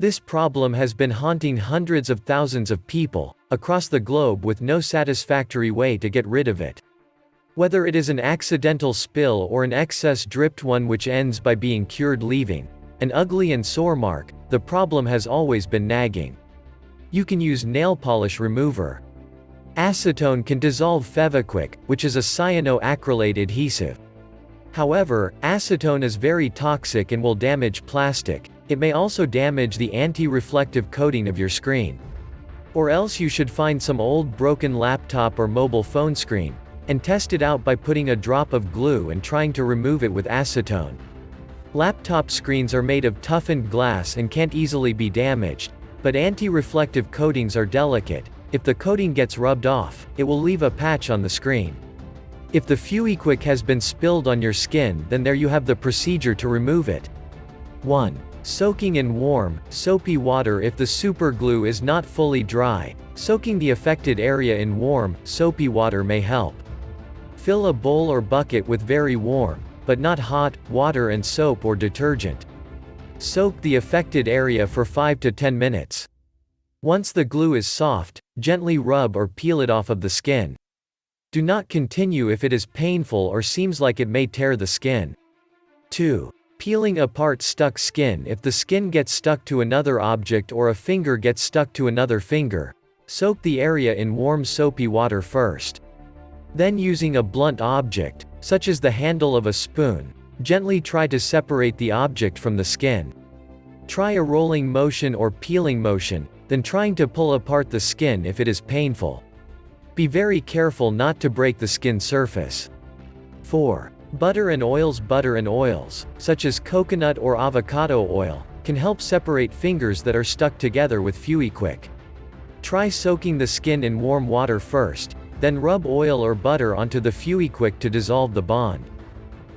This problem has been haunting hundreds of thousands of people across the globe with no satisfactory way to get rid of it. Whether it is an accidental spill or an excess dripped one which ends by being cured leaving an ugly and sore mark, the problem has always been nagging. You can use nail polish remover. Acetone can dissolve Fevikwik, which is a cyanoacrylate adhesive. However, acetone is very toxic and will damage plastic. It may also damage the anti-reflective coating of your screen. Or else you should find some old broken laptop or mobile phone screen, and test it out by putting a drop of glue and trying to remove it with acetone. Laptop screens are made of toughened glass and can't easily be damaged, but anti-reflective coatings are delicate. If the coating gets rubbed off, it will leave a patch on the screen. If the Feviquick has been spilled on your skin, then there you have the procedure to remove it. 1. Soaking in warm, soapy water. If the superglue is not fully dry, soaking the affected area in warm, soapy water may help. Fill a bowl or bucket with very warm, but not hot, water and soap or detergent. Soak the affected area for 5 to 10 minutes. Once the glue is soft, gently rub or peel it off of the skin. Do not continue if it is painful or seems like it may tear the skin. 2. Peeling apart stuck skin. If the skin gets stuck to another object or a finger gets stuck to another finger, soak the area in warm soapy water first. Then using a blunt object, such as the handle of a spoon, gently try to separate the object from the skin. Try a rolling motion or peeling motion, then trying to pull apart the skin if it is painful. Be very careful not to break the skin surface. 4. Butter and oils. Butter and oils, such as coconut or avocado oil, can help separate fingers that are stuck together with Feviquick. Try soaking the skin in warm water first, then rub oil or butter onto the Feviquick to dissolve the bond.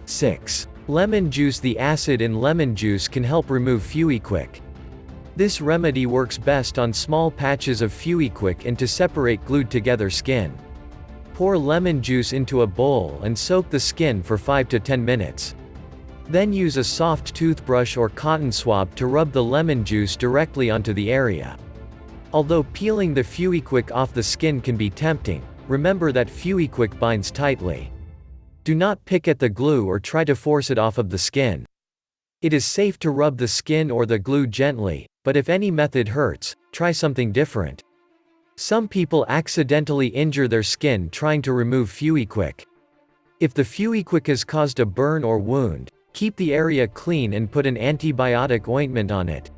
6. Lemon juice. The acid in lemon juice can help remove Feviquick. This remedy works best on small patches of Feviquick and to separate glued together skin. Pour lemon juice into a bowl and soak the skin for 5 to 10 minutes. Then use a soft toothbrush or cotton swab to rub the lemon juice directly onto the area. Although peeling the Feviquick off the skin can be tempting, remember that Feviquick binds tightly. Do not pick at the glue or try to force it off of the skin. It is safe to rub the skin or the glue gently, but if any method hurts, try something different. Some people accidentally injure their skin trying to remove Feviquick. If the Feviquick has caused a burn or wound, keep the area clean and put an antibiotic ointment on it.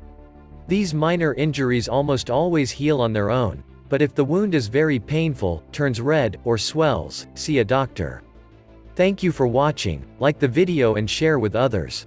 These minor injuries almost always heal on their own, but if the wound is very painful, turns red, or swells, see a doctor. Thank you for watching. Like the video and share with others.